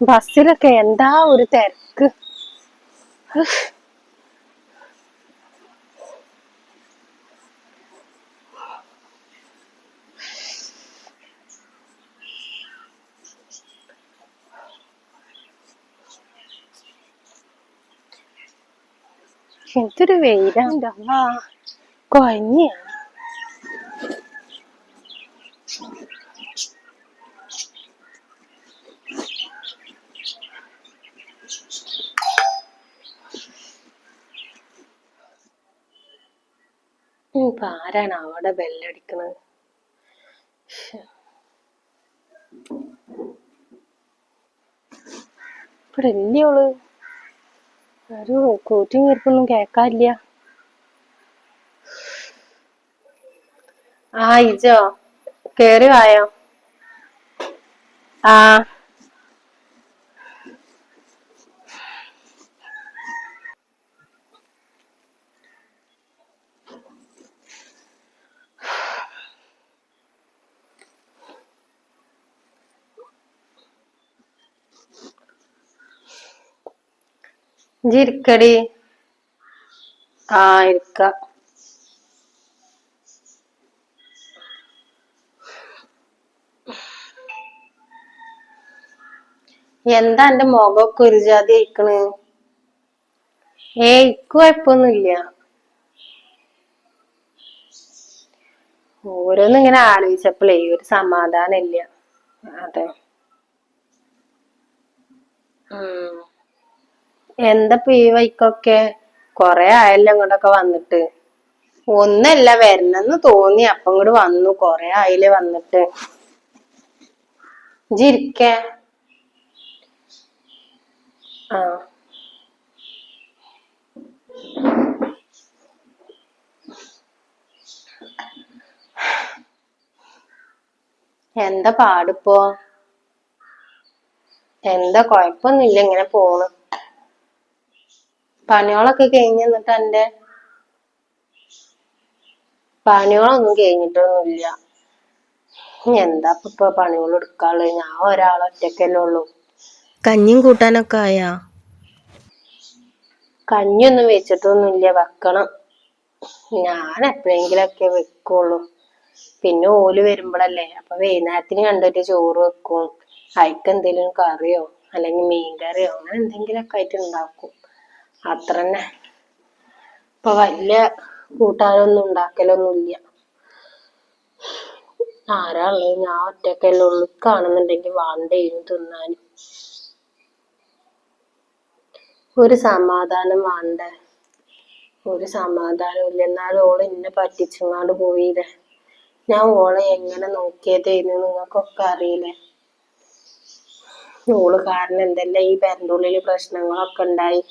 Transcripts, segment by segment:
ബസ്സിലൊക്കെ എന്താ ഒരു തിരക്ക്. എന്തൊരു വെയിലാ, കൊഴഞ്ഞ. ഇപ്പൊ ആരാണ് അവിടെ ബെല്ലടിക്കണത്? ഇവിടെ ഇല്ലയോള്? ഒരു കൂറ്റും വീർപ്പൊന്നും കേക്കാനില്ല. ആ ഇജോ കേറി വായോ. ആ ഇരിക്കടി. ആ ഇരിക്ക. എന്താ എന്റെ മുഖമൊക്കെ ഒരു ജാതി അയക്കണ്? ഇക്ക് കുഴപ്പൊന്നുമില്ല. ഓരോന്നും ഇങ്ങനെ ആലോചിച്ചപ്പോഴേ ഒരു സമാധാനം ഇല്ല. അതെ. എന്താ ഈ വൈക്കൊക്കെ? കൊറേ ആയല്ലോ ഇങ്ങോട്ടൊക്കെ വന്നിട്ട്. ഒന്നല്ല, വരണമെന്ന് തോന്നി അപ്പൊ ഇങ്ങോട്ട് വന്നു. കൊറേ ആയില്ലേ വന്നിട്ട്. ഇരിക്ക. ആ എന്താ പാടിപ്പോ? എന്താ കൊഴപ്പൊന്നുമില്ല, ഇങ്ങനെ പോണ്. പണികളൊക്കെ കഴിഞ്ഞ് എന്നിട്ട് എന്റെ പണികളൊന്നും കഴിഞ്ഞിട്ടൊന്നുമില്ല. എന്താ ഇപ്പൊ പണികൾ എടുക്കാനുള്ളത്? ഞാൻ ഒരാളൊറ്റക്കല്ലേ ഉള്ളൂ. കഞ്ഞിയും കൂട്ടാനൊക്കെ ആയാ? കഞ്ഞിയൊന്നും വെച്ചിട്ടൊന്നുമില്ല, വെക്കണം. ഞാൻ എപ്പോഴെങ്കിലൊക്കെ വെക്കുള്ളൂ. പിന്നെ ഓല് വരുമ്പോഴല്ലേ. അപ്പൊ വൈകുന്നേരത്തിന് കണ്ടിട്ട് ചോറ് വെക്കും. അയക്ക് എന്തെങ്കിലും കറിയോ അല്ലെങ്കിൽ മീൻകറിയോ അങ്ങനെ എന്തെങ്കിലുമൊക്കെ ആയിട്ട് ഉണ്ടാക്കും. അത്ര തന്നെ. ഇപ്പൊ വലിയ കൂട്ടാനൊന്നും ഉണ്ടാക്കലൊന്നുമില്ല. ആരാ ഉള്ളത്? ഞാൻ ഒറ്റക്കല്ലേ ഉള്ളു. കാണുന്നുണ്ടെങ്കിൽ വാണ്ടേനും തിന്നാനും. ഒരു സമാധാനം വേണ്ടേ? ഒരു സമാധാനം ഇല്ല. എന്നാലും ഓള് എന്നെ പറ്റിച്ചങ്ങാണ്ട് പോയില്ലേ. ഞാൻ ഓളെ എങ്ങനെ നോക്കിയതേന്ന് നിങ്ങൾക്കൊക്കെ അറിയില്ലേ. ഓള് കാരണം എന്തെല്ലാം ഈ പെരന്റെ ഉള്ളില് പ്രശ്നങ്ങളൊക്കെ ഉണ്ടായി.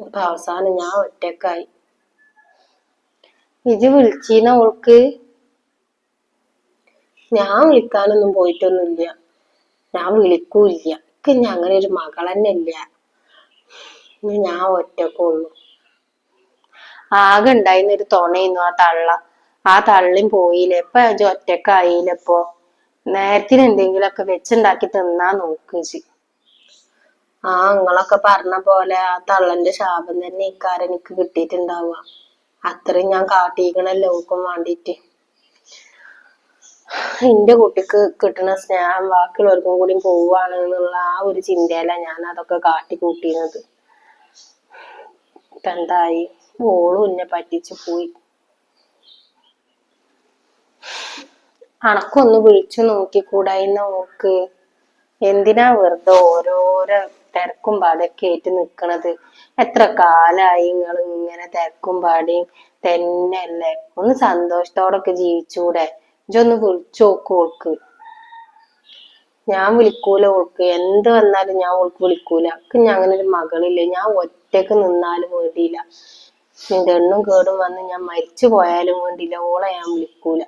ഇപ്പൊ അവസാനം ഞാൻ ഒറ്റക്കായി. ഇജ് വിളിച്ചീന ഓൾക്ക്? ഞാൻ വിളിക്കാനൊന്നും പോയിട്ടൊന്നുമില്ല. ഞാൻ വിളിക്കൂല്ല. ഇനി അങ്ങനെ ഒരു മകൾ തന്നെ ഇല്ല. ഞാൻ ഒറ്റക്കുള്ളൂ. ആകെ ഉണ്ടായിരുന്നൊരു തുണയുന്നു ആ തള്ള. ആ തള്ളിയും പോയില്ലേ. ഇപ്പൊ ഇജ് ഒറ്റക്കായില്ലേ. ഇപ്പൊ നേരത്തിന് എന്തെങ്കിലുമൊക്കെ വെച്ചുണ്ടാക്കി തിന്നാ നോക്കിച്ച്. നിങ്ങളൊക്കെ പറഞ്ഞ പോലെ ആ തള്ളന്റെ ശാപം തന്നെ ഇക്കാരം എനിക്ക് കിട്ടിയിട്ടുണ്ടാവുക. അത്രയും ഞാൻ കാട്ടിക്കണല്ലോ ഓൾക്കും വേണ്ടിയിട്ട്. എന്റെ കുട്ടിക്ക് കിട്ടുന്ന സ്നേഹം ബാക്കിയുള്ളവർക്കും കൂടി പോവാണ് എന്നുള്ള ആ ഒരു ചിന്തയില ഞാൻ അതൊക്കെ കാട്ടിക്കൂട്ടിയിരുന്നത്. ഇപ്പൊ എന്തായി? ഓളും എന്നെ പറ്റിച്ചു പോയി. അണക്കൊന്ന് വിളിച്ചു നോക്കിക്കൂടായിന്ന ഓക്ക്? എന്തിനാ വെറുതെ ഓരോരോ തിരക്കും പാടൊക്കെ ആയിട്ട് നിക്കണത്? എത്ര കാലായി നിങ്ങൾ ഇങ്ങനെ തിരക്കും പാടിയും തന്നെയല്ലേ? ഒന്ന് സന്തോഷത്തോടൊക്കെ ജീവിച്ചൂടെ? ഇജൊന്ന് വിളിച്ചു നോക്കൂ ഓൾക്ക്. ഞാൻ വിളിക്കൂല ഓൾക്ക്. എന്ത് വന്നാലും ഞാൻ ഓൾക്ക് വിളിക്കൂല. ഞാൻ അങ്ങനെ ഒരു മകളില്ലേ. ഞാൻ ഒറ്റക്ക് നിന്നാലും വേണ്ടിയില്ല. നിന്റെ എണ്ണും കേടും വന്ന് ഞാൻ മരിച്ചു പോയാലും വേണ്ടിയില്ല, ഓളെ ഞാൻ വിളിക്കൂല.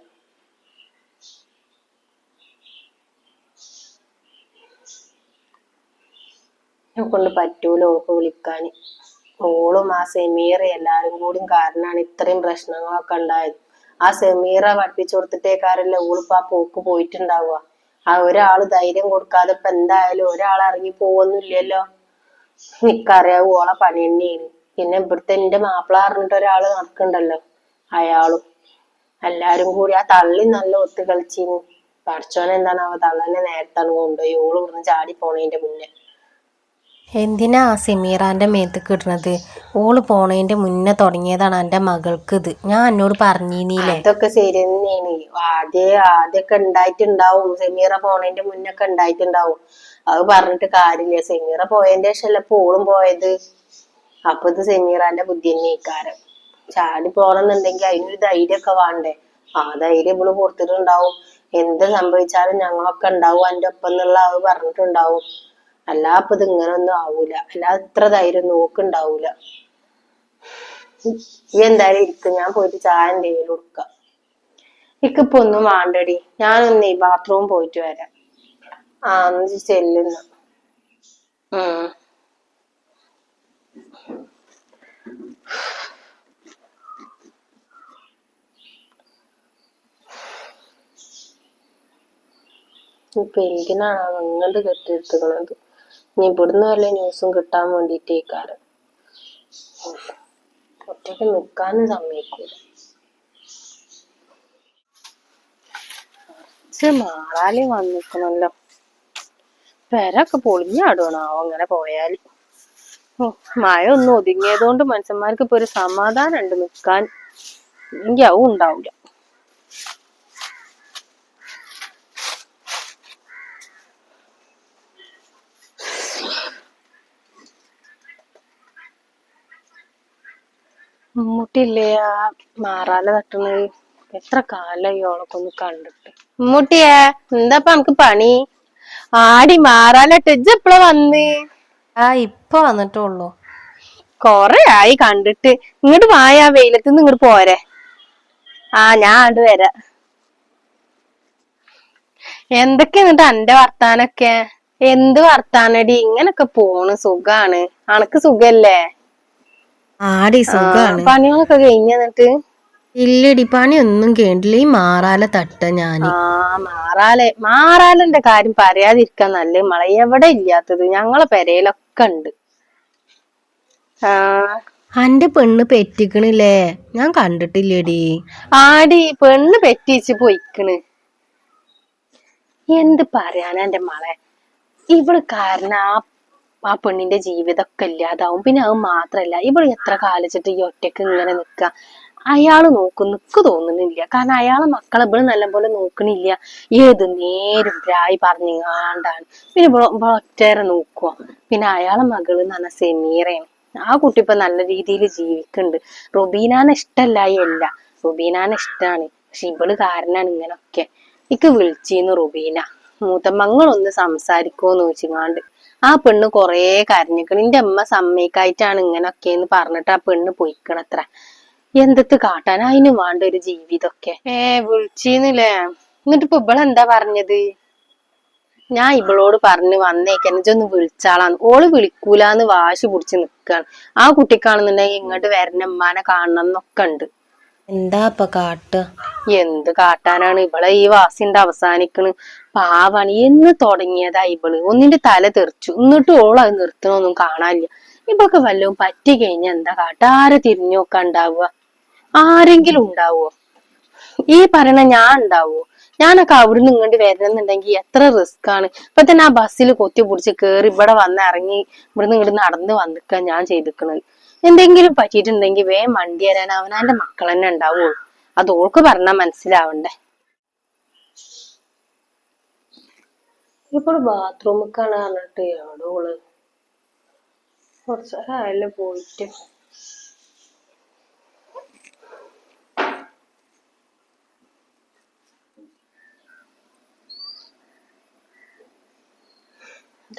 കൊണ്ട് പറ്റൂല ഓൾക്ക് വിളിക്കാൻ. ഓളും ആ സെമീറ എല്ലാരും കൂടി കാരണമാണ് ഇത്രയും പ്രശ്നങ്ങളൊക്കെ ഉണ്ടായത്. ആ സെമീറ പഠിപ്പിച്ചു കൊടുത്തിട്ടേക്കാരല്ലേ ഓളിപ്പോ ആ പോക്ക് പോയിട്ടുണ്ടാവുക. ആ ഒരാള് ധൈര്യം കൊടുക്കാതെ ഇപ്പൊ എന്തായാലും ഒരാൾ ഇറങ്ങി പോവൊന്നുമില്ലല്ലോ. എനിക്കറിയാവൂ ഓളെ പണി തന്നെയാണ്. പിന്നെ ഇവിടുത്തെ എന്റെ മാപ്പിള പറഞ്ഞിട്ട് ഒരാള് നടക്കണ്ടല്ലോ, അയാളും എല്ലാരും കൂടി ആ തള്ളി നല്ല ഒത്തു കളിച്ചിന്ന്. പഠിച്ചോനെ എന്താണാവോ തള്ളനെ നേരത്താണ് കൊണ്ടുപോയി ഓള് ഇവിടുന്ന് ചാടി പോണേന്റെ മുന്നേ. എന്തിനാ ആ സിമീറാൻ്റെ മേത്തേക്ക് ഇടുന്നത്? ഓള് പോണതിൻ്റെ മുന്നേ തുടങ്ങിയതാണ് എൻ്റെ മകൾക്ക് ഇത്. ഞാൻ എന്നോട് പറഞ്ഞീനില്ലേ. അതൊക്കെ ശരി തന്നെയാണ്. ആദ്യമൊക്കെ ഉണ്ടായിട്ടുണ്ടാവും, സെമീറ പോണതിന്റെ മുന്നൊക്കെ ഉണ്ടായിട്ടുണ്ടാവും. അത് പറഞ്ഞിട്ട് കാര്യമില്ല. സെമീറ പോയതിന്റെ ശേഷമല്ല ഇപ്പൊ ഓളും പോയത്. അപ്പൊ ഇത് സെമീറാന്റെ ബുദ്ധി തന്നെ ഇക്കാരം. ചാടി പോണെന്നുണ്ടെങ്കിൽ അതിനൊരു ധൈര്യമൊക്കെ വേണ്ടേ. ആ ധൈര്യം ഇവള് കൊടുത്തിട്ടുണ്ടാവും. എന്ത് സംഭവിച്ചാലും ഞങ്ങളൊക്കെ ഉണ്ടാവും അതിന്റെ ഒപ്പം എന്നുള്ള അത് പറഞ്ഞിട്ടുണ്ടാവും. അല്ലാ ഇപ്പൊ ഇത് ഇങ്ങനെ ഒന്നും ആവൂല. അല്ലാതെ ഇത്ര ധൈര്യം നോക്കുണ്ടാവൂല. ഈ എന്തായാലും ഇരിക്കും, ഞാൻ പോയിട്ട് ചായ എന്തെങ്കിലും കൊടുക്കാം. ഇക്കിപ്പൊ ഒന്നും വേണ്ടടി, ഞാനൊന്നേ ബാത്റൂം പോയിട്ട് വരാം. ആ ഒന്ന് ചെല്ലുന്ന. ഇപ്പൊ എന്തിനാണ് അങ്ങോട്ട് കെട്ടിയെടുത്തുക്കണത്? ഇനി ഇവിടുന്ന് വല്ല ന്യൂസും കിട്ടാൻ വേണ്ടിട്ടേക്കാരം. ഒറ്റക്ക് നിക്കാനും സമ്മതിക്കൂല. മാറാലി വന്നിക്കണല്ലോ. പെരൊക്കെ പൊളിഞ്ഞാടുവാണാവോ അങ്ങനെ പോയാല്. മഴ ഒന്നും ഒതുങ്ങിയതുകൊണ്ട് മനുഷ്യന്മാർക്ക് ഇപ്പൊ ഒരു സമാധാനം ഉണ്ട് നിക്കാൻ. ഇല്ലെങ്കിൽ അതും ഉണ്ടാവില്ല. മമ്മൂട്ടിയില്ലേ ആ മാറാല തട്ടുന്നത്? എത്ര കാലായി ഓളൊക്കെ ഒന്ന് കണ്ടിട്ട്. മമ്മൂട്ടിയെ എന്താപ്പ നമുക്ക് പണി? ആടി മാറാലട്ട് ഇജ്ജ് എപ്പളാ വന്ന്? ആ ഇപ്പൊ വന്നിട്ടുള്ളൂ. കൊറേ ആയി കണ്ടിട്ട്. ഇങ്ങോട്ട് വായ, വെയിലത്തുനിന്ന് ഇങ്ങോട്ട് പോരെ. ആ ഞാൻ അങ്ങോട്ട് വരാം. എന്തൊക്കെയാ എന്നിട്ട് അന്റെ വർത്താനൊക്കെ? എന്ത് വർത്താനടി? ഇങ്ങനൊക്കെ പോണ്, സുഖാണ്. അനക്ക് സുഖല്ലേ? ആടി സുഖാണ്. പണികളൊക്കെ കഴിഞ്ഞ എന്നിട്ട്? ഇല്ലടി, പണിയൊന്നും കേണ്ടില്ല. ഈ മാറാല തട്ട ഞാന്. മാറാലന്റെ കാര്യം പറയാതിരിക്കാൻ നല്ല മഴ. എവിടെ ഇല്ലാത്തത്? ഞങ്ങളെ പെരയിലൊക്കെ ഉണ്ട്. അന്റെ പെണ്ണ് പെറ്റിക്കണില്ലേ? ഞാൻ കണ്ടിട്ടില്ലടി. ആടി പെണ്ണ് പെറ്റിച്ച് പോയിക്കണ്. എന്ത് പറയാനാ എന്റെ മളെ? ഇവള് കാരണം ആ പെണ്ണിന്റെ ജീവിതമൊക്കെ ഇല്ലാതാവും. പിന്നെ അത് മാത്രല്ല, ഇവള് എത്ര കാലിച്ചിട്ട് ഈ ഒറ്റക്ക് ഇങ്ങനെ നിക്ക. അയാള് നിക്ക് തോന്നുന്നില്ല. കാരണം അയാളെ മക്കളെ ഇവള് നല്ലപോലെ നോക്കണില്ല. ഏത് നേരും പ്രായി പറഞ്ഞാണ്ടാണ്. പിന്നെ ഒറ്റേറെ നോക്കുക. പിന്നെ അയാളെ മകള് എന്ന് പറഞ്ഞ സെമീറയാണ്. ആ കുട്ടി ഇപ്പൊ നല്ല രീതിയിൽ ജീവിക്കുന്നുണ്ട്. റുബീനാനെ ഇഷ്ടല്ലായി അല്ല, റുബീനാനെ ഇഷ്ടാണ്. പക്ഷെ ഇവള് കാരണാണ് ഇങ്ങനൊക്കെ. ഇക്ക് വിളിച്ചിന്ന് റുബീന, മൂത്തമ്മങ്ങളൊന്ന് സംസാരിക്കുവോന്ന് ചോദിച്ചിങ്ങാണ്ട്. ആ പെണ്ണ് കൊറേ കരഞ്ഞിക്കണ്. എന്റെ അമ്മ സമ്മതിക്കായിട്ടാണ് ഇങ്ങനൊക്കെന്ന് പറഞ്ഞിട്ട് ആ പെണ്ണ് പൊയ്ക്കണത്ര. എന്തൊക്കെ കാട്ടാൻ അതിന് വേണ്ട ഒരു ജീവിതമൊക്കെ. വിളിച്ചിന്നില്ലേ? എന്നിട്ട് ഇപ്പൊ ഇവളെന്താ പറഞ്ഞത്? ഞാൻ ഇവളോട് പറഞ്ഞു വന്നേക്കാൻ ഇജൊന്ന് വിളിച്ചാളാന്ന്. ഓള് വിളിക്കൂലെന്ന് വാശി പിടിച്ച് നിക്കാണ്. ആ കുട്ടിക്കാണെന്നുണ്ടെങ്കിൽ ഇങ്ങോട്ട് വരണ ഉമ്മാനെ കാണണം എന്നൊക്കെ ഉണ്ട്. എന്താ ഇപ്പൊ കാട്ട? എന്ത് കാട്ടാനാണ്? ഇവളെ ഈ വാസിന്റെ അവസാനിക്കണ്. പാവാണ്. എന്ന് തുടങ്ങിയതാ ഇവള്. ഒന്നിന്റെ തല തെറിച്ചു, എന്നിട്ട് ഓള് അത് നിർത്തണൊന്നും കാണാനില്ല. ഇവൾക്ക് വല്ലതും പറ്റി കഴിഞ്ഞാൽ എന്താ കാട്ട? ആരെ തിരിഞ്ഞു നോക്കാൻ ഉണ്ടാവുക? ആരെങ്കിലും ഉണ്ടാവോ? ഈ പറയണ ഞാൻ ഉണ്ടാവോ? ഞാനൊക്കെ അവിടുന്ന് ഇങ്ങോട്ട് വരണമെന്നുണ്ടെങ്കിൽ എത്ര റിസ്ക് ആണ്. ഇപ്പൊ തന്നെ ആ ബസ്സിൽ കൊത്തി പിടിച്ച് കേറി ഇവിടെ വന്ന് ഇറങ്ങി ഇവിടുന്ന് ഇങ്ങോട്ട് നടന്ന് വന്നിക്കാൻ ഞാൻ ചെയ്തിക്കണത്. എന്തെങ്കിലും പറ്റിയിട്ടുണ്ടെങ്കിൽ വേഗം വണ്ടി തരാൻ അവനാന്റെ മക്കൾ തന്നെ ഉണ്ടാവുള്ളൂ. അത് ഓൾക്ക് പറഞ്ഞാൽ മനസ്സിലാവണ്ടേ. ഇപ്പോൾ ബാത്റൂമിക്കാണ് പറഞ്ഞിട്ട് എവിടെ ഓള്? കുറച്ചേരായല്ലോ പോയിട്ട്.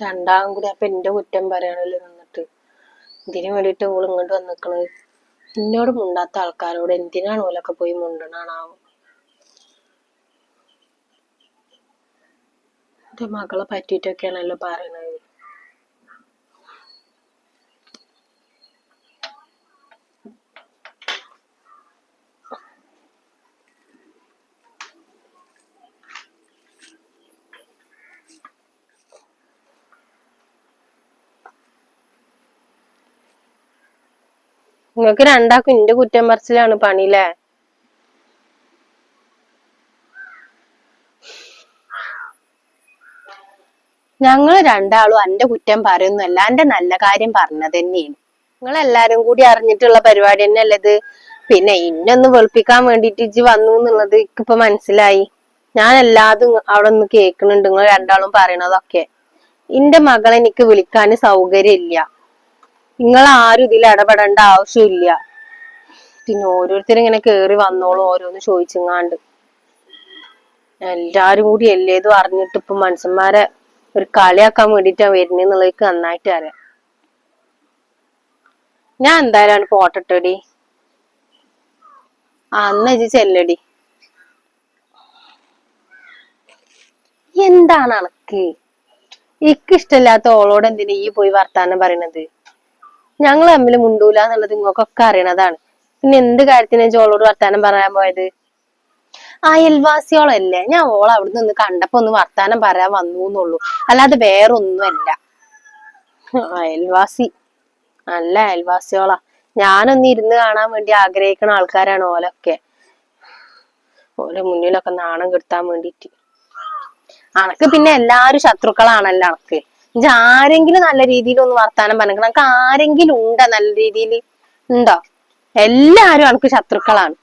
രണ്ടാളും കൂടി അപ്പൊ എന്റെ കുറ്റം പറയാനല്ലോ നിന്നിട്ട്. ഇതിനു വേണ്ടിട്ട് ഓള് ഇങ്ങോട്ട് വന്നിക്കണത്. എന്നോട് മുണ്ടാത്ത ആൾക്കാരോട് എന്തിനാണ് ഓലൊക്കെ പോയി മുണ്ടണാണാവോ? എന്റെ മകളെ പറ്റിയിട്ടൊക്കെയാണല്ലോ പറയണത്. നിങ്ങക്ക് രണ്ടാക്കും എന്റെ കുറ്റം പറച്ചിലാണ് പണിയില്ലേ? ഞങ്ങള് രണ്ടാളും എന്റെ കുറ്റം പറയുന്നല്ല, എന്റെ നല്ല കാര്യം പറഞ്ഞത് തന്നെയാണ്. നിങ്ങളെല്ലാരും കൂടി അറിഞ്ഞിട്ടുള്ള പരിപാടി തന്നെയല്ലേ ഇത്. പിന്നെ ഇന്നൊന്ന് വെളുപ്പിക്കാൻ വേണ്ടിട്ട് ഇജ്ജ് വന്നു എന്നുള്ളത് എനിക്കിപ്പൊ മനസ്സിലായി. ഞാൻ എല്ലാതും അവിടെ ഒന്ന് കേൾക്കുന്നുണ്ട്, നിങ്ങൾ രണ്ടാളും പറയണതൊക്കെ. എന്റെ മകളെ എനിക്ക് വിളിക്കാൻ സൗകര്യം ഇല്ല. നിങ്ങൾ ആരും ഇതിൽ ഇടപെടേണ്ട ആവശ്യമില്ല. പിന്നെ ഓരോരുത്തരും ഇങ്ങനെ കേറി വന്നോളും ഓരോന്ന് ചോദിച്ചങ്ങാണ്ട്. എല്ലാരും കൂടി എല്ലേതും അറിഞ്ഞിട്ട് ഇപ്പൊ മനുഷ്യന്മാരെ ഒരു കളിയാക്കാൻ വേണ്ടിട്ടാ വരുന്നെന്നുള്ളത് നന്നായിട്ട് അറിയാം. ഞാൻ എന്തായാലും പോട്ടട്ടടി. അന്ന് ഇജ്ജ് ചെല്ലടി. എന്താണ് അനക്ക്? ഇഷ്ടമില്ലാത്ത ഓളോട് എന്തിനാ ഈ പോയി വർത്താനം പറയണത്? ഞങ്ങൾ തമ്മിൽ മുണ്ടൂല എന്നുള്ളത് നിങ്ങൾക്കൊക്കെ അറിയണതാണ്. പിന്നെ എന്ത് കാര്യത്തിനാ ഓളോട് വർത്താനം പറയാൻ പോയത്? അയൽവാസിയോളല്ലേ, ഞാൻ ഓള അവിടുന്ന് ഒന്ന് കണ്ടപ്പോ ഒന്ന് വർത്താനം പറയാൻ വന്നു എന്നുള്ളൂ, അല്ലാതെ വേറൊന്നുമല്ല. അയൽവാസി നല്ല അയൽവാസിയോളാ. ഞാനൊന്ന് ഇരുന്ന് കാണാൻ വേണ്ടി ആഗ്രഹിക്കുന്ന ആൾക്കാരാണ് ഓലൊക്കെ. ഓലെ മുന്നിലൊക്കെ നാണം കെടുത്താൻ വേണ്ടിട്ട്. അനക്ക് പിന്നെ എല്ലാരും ശത്രുക്കളാണല്ലോ അനക്ക്. ഇജ്ജ് ആരെങ്കിലും നല്ല രീതിയിൽ ഒന്ന് വർത്താനം പറഞ്ഞിക്കണം. അനക്ക് ആരെങ്കിലും ഉണ്ടോ നല്ല രീതിയിൽ? ഉണ്ടോ? എല്ലാരും അനക്ക് ശത്രുക്കളാണ്.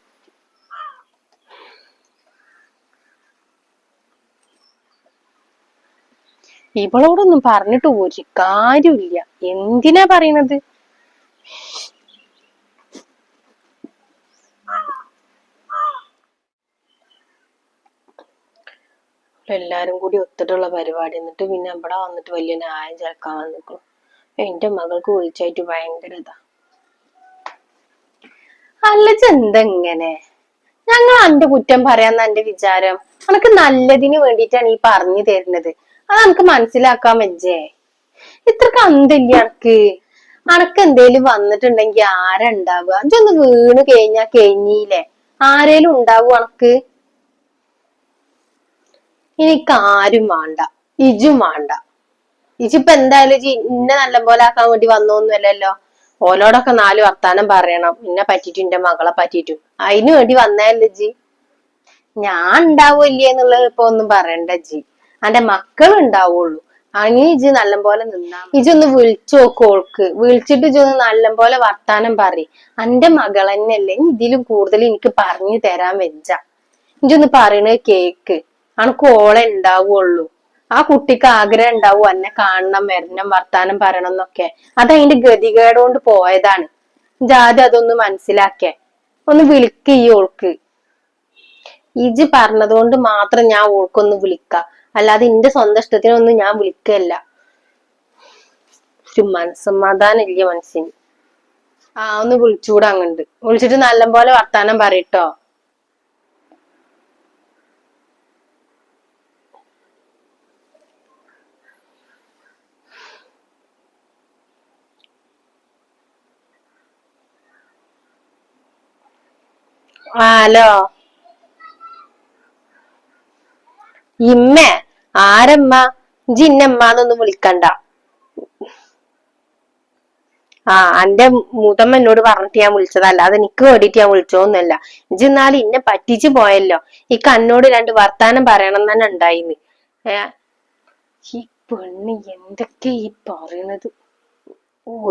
ഇവളോടൊന്നും പറഞ്ഞിട്ട് ഒരു കാര്യമില്ല. എന്തിനാ പറയണത്? എല്ലാരും കൂടി ഒത്തിട്ടുള്ള പരിപാടി, എന്നിട്ട് പിന്നെ ഇവിടെ വന്നിട്ട് വലിയ ന്യായം ചേർക്കാൻ വന്നിക്കും. എന്റെ മകൾക്ക് വിളിച്ചായിട്ട് ഭയങ്കര ഇതാ. അല്ല എന്തെങ്ങനെ ഞങ്ങൾ അന്റെ കുറ്റം പറയാന്ന എന്റെ വിചാരം? അനക്ക് നല്ലതിന് വേണ്ടിയിട്ടാണ് ഈ പറഞ്ഞു തരുന്നത്. അത് നമുക്ക് മനസ്സിലാക്കാൻ വെച്ചേ. ഇത്രക്ക് അന്തല്ല അനക്ക്. അനക്ക് എന്തേലും വന്നിട്ടുണ്ടെങ്കി ആരാ ഉണ്ടാവുക? ഇതൊന്ന് വീണ് കഴിഞ്ഞാ കഴിഞ്ഞില്ലേ? ആരേലും ഉണ്ടാവും അനക്ക്? എനിക്ക് ആരും വേണ്ട, ഇജും വേണ്ട. ഇജിപ്പൊ എന്തായാലും ഇന്നെ നല്ല പോലെ ആക്കാൻ വേണ്ടി വന്നോന്നല്ലല്ലോ. ഓലോടൊക്കെ നാല് വർത്താനം പറയണം എന്നെ പറ്റിട്ടും എന്റെ മകളെ പറ്റിട്ടും. അതിനു വേണ്ടി വന്നതല്ലേ ജി. ഞാൻ ഉണ്ടാവൂല്ലേ എന്നുള്ളത് ഇപ്പൊ ഒന്നും പറയണ്ട ജി. അന്റെ മക്കൾ ഉണ്ടാവുള്ളൂ. അങ്ങനെ ഇജ് നല്ലപോലെ നിന്നാ ഇജൊന്ന് വിളിച്ചു നോക്ക് ഓൾക്ക്. വിളിച്ചിട്ട് ഇജൊന്ന് നല്ലപോലെ വർത്താനം പറയും. അന്റെ മകൾ തന്നെയല്ലേ, ഇതിലും കൂടുതൽ എനിക്ക് പറഞ്ഞു തരാൻ വെച്ച. ഇജൊന്ന് പറയണത് കേക്ക്. അനക്ക് ഓളെ ഉണ്ടാവുള്ളൂ. ആ കുട്ടിക്ക് ആഗ്രഹം ഉണ്ടാവും എന്നെ കാണണം, വരണം, വർത്താനം പറയണം എന്നൊക്കെ. അതതിന്റെ ഗതികേടോണ്ട് പോയതാണ്. ജാതി അതൊന്ന് മനസ്സിലാക്കേ. ഒന്ന് വിളിക്കയ്യ ഓൾക്ക്. ഇജ് പറഞ്ഞതുകൊണ്ട് മാത്രം ഞാൻ ഓൾക്കൊന്ന് വിളിക്കാം, അല്ലാതെ എന്റെ സ്വന്തം ഇഷ്ടത്തിനൊന്നും ഞാൻ വിളിക്കല്ല. ഒരു മനസ്സമാധാനം ഇല്ല മനസ്സിന്. ഒന്ന് വിളിച്ചുകൂടാ അങ്ങണ്ട്. വിളിച്ചിട്ട് നല്ലപോലെ വർത്താനം പറയട്ടോ. ഹലോ ഇമ്മേ? ആരമ്മ? ഇജ്ജ് ഇന്നമ്മാന്നൊന്നും വിളിക്കണ്ട. അന്റെ മൂത്തമ്മ എന്നോട് പറഞ്ഞിട്ട് ഞാൻ വിളിച്ചതല്ല, അത് എനിക്ക് വേണ്ടിട്ട് ഞാൻ വിളിച്ചോന്നല്ല. ഇജ്ജ് എന്നാലും ഇന്നെ പറ്റിച്ചു പോയല്ലോ. ഈ കണ്ണോട് രണ്ട് വർത്താനം പറയണം തന്നെ ഉണ്ടായിന്ന്. ഈ പെണ്ണ് എന്തൊക്കെ ഈ പറയണത്?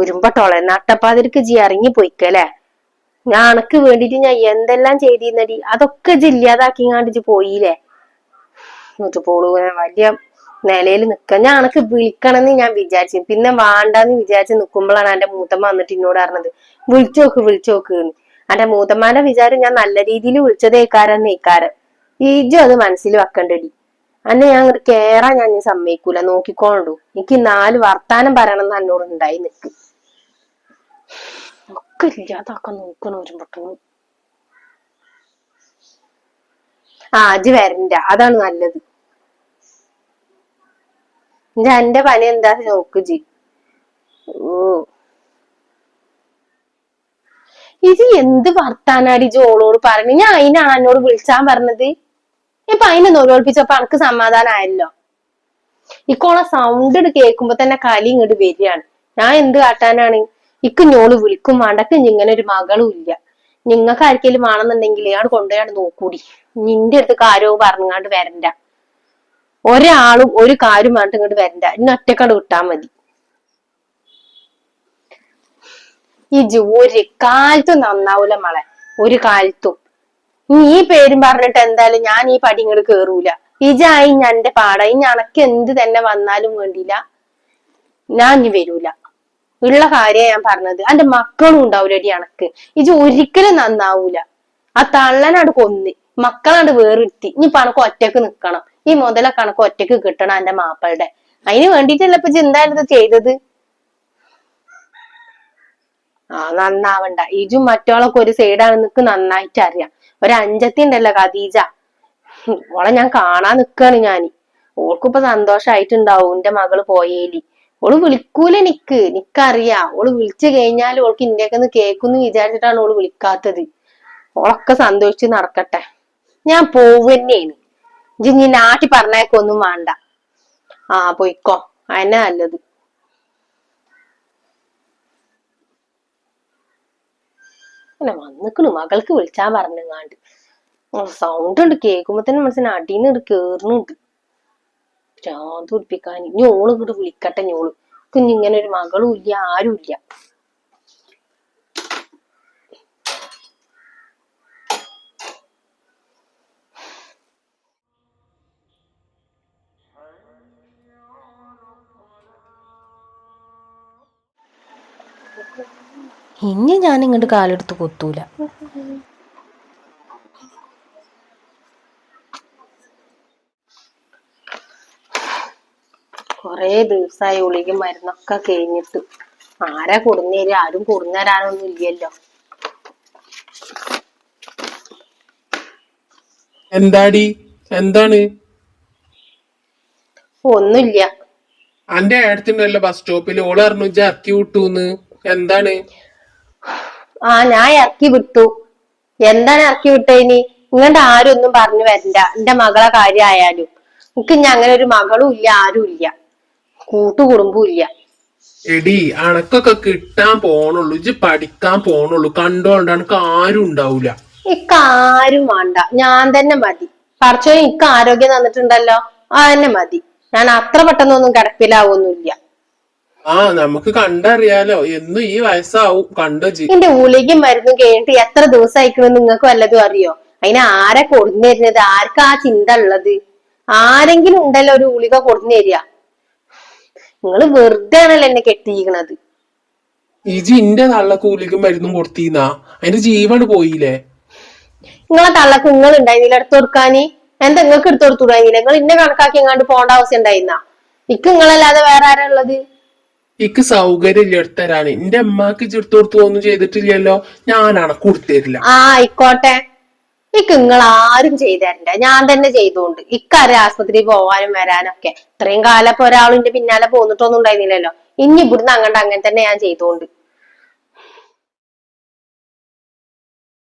ഒരുമ്പട്ടോളെ നട്ടപ്പാതിരിക്ക് ജി ഇറങ്ങി പോയിക്കല്ലേ. ഞാൻ അനക്ക് വേണ്ടിട്ട് ഞാൻ എന്തെല്ലാം ചെയ്തിരുന്നടി, അതൊക്കെ ഇജ്ജ് ഇല്ലാതാക്കിങ്ങാണ്ട് ഇജ്ജ് പോയില്ലേ. എന്നിട്ട് പോളൂ വലിയ നിലയിൽ നിക്ക. ഞാൻ അനക്ക് വിളിക്കണമെന്ന് ഞാൻ വിചാരിച്ചു, പിന്നെ വാണ്ടാന്ന് വിചാരിച്ച് നിക്കുമ്പോഴാണ് എന്റെ മൂത്തമ്മ വന്നിട്ട് എന്നോട് പറഞ്ഞത് വിളിച്ചോക്ക് വിളിച്ചോക്ക്. എന്റെ മൂത്തമ്മാന്റെ വിചാരം ഞാൻ നല്ല രീതിയിൽ വിളിച്ചതേക്കാരം നെയ്ക്കാരം. ഈജും അത് മനസ്സിൽ വെക്കണ്ടടി. അന്നെ ഞാൻ അങ്ങോട്ട് കേറാൻ ഞാൻ സമ്മതിക്കൂല, നോക്കിക്കോണ്ടു. എനിക്ക് നാല് വർത്താനം പറയണം എന്ന് എന്നോട് ഉണ്ടായി നിക്ക്. ഒക്കെ ഇല്ലാതാക്കാൻ നോക്കണ ഒരുമ്പട്ടോ. അജ് വരണ്ട, അതാണ് നല്ലത്. എന്റെ പണി എന്താ നോക്ക് ജി. ഓ ഇത് എന്ത് വർത്താനാടി ജോളോട് പറഞ്ഞു? ഞാൻ അതിനാണ് എന്നോട് വിളിച്ചാൻ പറഞ്ഞത്. ഇപ്പൊ അതിനെ നൊലോൽപ്പിച്ചപ്പോ അനക്ക് സമാധാനമായല്ലോ. ഇക്കോളെ സൗണ്ട് കേൾക്കുമ്പോ തന്നെ കലി ഇങ്ങോട്ട് വരികയാണ്. ഞാൻ എന്ത് കാട്ടാനാണ്? ഇക്ക് ഞോള് വിളിക്കും വേണ്ടക്ക് ഇങ്ങനെ ഒരു മകളും ഇല്ല. നിങ്ങൾക്ക് ആർക്കെങ്കിലും വേണമെന്നുണ്ടെങ്കിൽ ഞാൻ കൊണ്ടുപോയാണ് നോക്കൂടി. നിന്റെ അടുത്ത് കാര്യവും പറഞ്ഞാണ്ട് വരണ്ട. ഒരാളും ഒരു കാര്യം പറഞ്ഞിട്ട് ഇങ്ങോട്ട് വരണ്ട. ഇന്ന് ഒറ്റക്കട് വിട്ടാ മതി. ഈ ഒരു കാലത്തും നന്നാവൂല മളെ, ഒരു കാലത്തും. നീ ഈ പേരും പറഞ്ഞിട്ട് എന്തായാലും ഞാൻ ഈ പടി ഇങ്ങോട്ട് കേറൂല. ഇജായി എന്റെ പാടായി ഞണക്ക് എന്ത് തന്നെ വന്നാലും വേണ്ടില്ല, ഞാൻ ഇനി വരൂല. ഉള്ള കാര്യ ഞാൻ പറഞ്ഞത്. എന്റെ മക്കളും ഉണ്ടാവൂലടി അണക്ക്. ഇജ് ഒരിക്കലും നന്നാവൂല. ആ തള്ളനാട് കൊന്ന് മക്കളാണ്ട് വേറിരുത്തി. ഇനി പണക്ക് ഒറ്റക്ക് നിക്കണം. ഈ മുതല കണക്ക് ഒറ്റക്ക് കിട്ടണം എന്റെ മാപ്പളുടെ. അതിന് വേണ്ടിട്ടല്ല ഇപ്പൊ എന്തായാലും ഇത് ചെയ്തത്. ആ നന്നാവണ്ട. ഇജും മറ്റോളൊക്കെ ഒരു സൈഡാണ് നിനക്ക് നന്നായിട്ട് അറിയാം. ഒരു അഞ്ചത്തി ഉണ്ടല്ലോ ഖദീജ, ഓളെ ഞാൻ കാണാൻ നിക്കാണ് ഞാന്. ഓൾക്കിപ്പൊ സന്തോഷായിട്ടുണ്ടാവും എന്റെ മകള് പോയേലി. ഓള് വിളിക്കൂല നിക്കറിയാ. ഓള് വിളിച്ചു കഴിഞ്ഞാൽ ഓൾക്ക് ഇന്ത്യക്കെന്ന് കേൾക്കുന്നു വിചാരിച്ചിട്ടാണ് ഓള് വിളിക്കാത്തത്. ഓളൊക്കെ സന്തോഷിച്ച് നടക്കട്ടെ. ഞാൻ പോവുന്നെയാണ്. ഇജ്ജ് നീ നാട്ടി പറഞ്ഞേക്കൊന്നും വേണ്ട. ആ പൊയ്ക്കോ, അതന്നെ നല്ലത്. അങ്ങനെ വന്നിക്കണു മകൾക്ക് വിളിച്ചാൻ പറഞ്ഞങ്ങാണ്ട്. സൗണ്ട് ഉണ്ട് കേൾക്കുമ്പോ തന്നെ മനസ്സിന് അടീന്ന് ഇങ്ങോട്ട് കേറുന്നുണ്ട്. ഭ്രാന്ത് പിടിപ്പിക്കാൻ. ഇനി ഓള് ഇങ്ങോട്ട് വിളിക്കട്ടെ. ഞോള് ഇങ്ങനെ ഒരു മകളും ഇല്ല, ആരും ഇല്ല. ഇനി ഞാൻ ഇങ്ങോട്ട് കാലെടുത്ത് കൊത്തൂല. കൊറേ ദിവസമായി ഉളിയും മരുന്നൊക്കെ കഴിഞ്ഞിട്ട്. ആരാ കൊടുന്നേര്? ആരും കൊടുന്നേരാനൊന്നും ഇല്ലല്ലോ. എന്താടി? എന്താണ്? ഒന്നുമില്ല. അന്റെ ഏടത്തിണ്ടല്ലോ ബസ് സ്റ്റോപ്പിൽ. ഓള് പറഞ്ഞു ഇജ്ജ് ഇറക്കി വിട്ടൂന്ന്. എന്താണ്? ആ ഞാൻ ഇറക്കി വിട്ടു. എന്താണ് ഇറക്കി വിട്ടേനി? ഇങ്ങോട്ട് ആരും ഒന്നും പറഞ്ഞു വരണ്ട. എന്റെ മകളെ കാര്യമായാലും. എനിക്ക് ഇനി അങ്ങനെ ഒരു മകളും ഇല്ല, ആരും ഇല്ല, കൂട്ടുകുടുംബവും ഇല്ല. എടി അണക്കൊക്കെ കിട്ടാൻ പോണുള്ളൂ. ഇജ്ജ് പഠിക്കാൻ പോണുള്ളൂ. കണ്ടോണ്ട് അനക്ക് ആരും ഉണ്ടാവൂല. ഇക്കാരും വേണ്ട, ഞാൻ തന്നെ മതി. പടച്ചോൻ ഇക്ക് ആരോഗ്യം തന്നിട്ടുണ്ടല്ലോ, അതന്നെ മതി. ഞാൻ അത്ര പെട്ടെന്നൊന്നും കിടപ്പിലാവൊന്നുമില്ല. ആ നമുക്ക് കണ്ടറിയാലോ. എന്നും ഈ വയസ്സാവും കണ്ടജി. എന്റെ ഗുളികയും മരുന്നും കഴിഞ്ഞിട്ട് എത്ര ദിവസം അയക്കണമെന്ന് നിങ്ങൾക്ക് വല്ലതും അറിയോ? അതിന് ആരെ കൊടുന്നു തരുന്നത്? ആർക്കാ ആ ചിന്ത ഉള്ളത്? ആരെങ്കിലും ഉണ്ടല്ലോ ഒരു ഗുളിക കൊടുന്നു തരിക. നിങ്ങള് വെറുതെ ആണല്ലോ എന്നെ കെട്ടിയിരിക്കണത്. ഇജി ഇന്റെ തള്ള കൂലിക്കും മരുന്നും കൊടുത്തീന്നാ അതിന്റെ ജീവന് പോയില്ലേ? നിങ്ങളെ തള്ളക്ക് നിങ്ങൾ ഉണ്ടായിരുന്നില്ല എടുത്തു കൊടുക്കാന്? എന്താ നിങ്ങൾക്ക് എടുത്തു കൊടുത്തുണ്ടായിരുന്നില്ല? നിങ്ങൾ ഇന്നെ കണക്കാക്കി എങ്ങാണ്ട് പോണ്ട ആവശ്യം ഉണ്ടായിരുന്ന? ഇക്ക് നിങ്ങളല്ലാതെ വേറെ ആരാ ഉള്ളത്? ഇക്ക് സൗകര്യം ഇല്ല എടുത്തരാന്. എന്റെ അമ്മക്ക് ചെറുത്തു കൊടുത്തു ഒന്നും ചെയ്തിട്ടില്ലല്ലോ. ഞാനാണ് കൊടുത്തരില്ല. ആ ആയിക്കോട്ടെ. ഇക്ക് നിങ്ങൾ ആരും ചെയ്തു തരണ്ട, ഞാൻ തന്നെ ചെയ്തോണ്ട്. ഇക്കറിയാം ആസ്പത്രിയിൽ പോവാനും വരാനും ഒക്കെ. ഇത്രയും കാലം ഇപ്പൊ ഒരാളിന്റെ പിന്നാലെ പോന്നിട്ടൊന്നും ഉണ്ടായിരുന്നില്ലല്ലോ. ഇനി ഇവിടുന്ന് അങ്ങനെ തന്നെ ഞാൻ ചെയ്തോണ്ട്.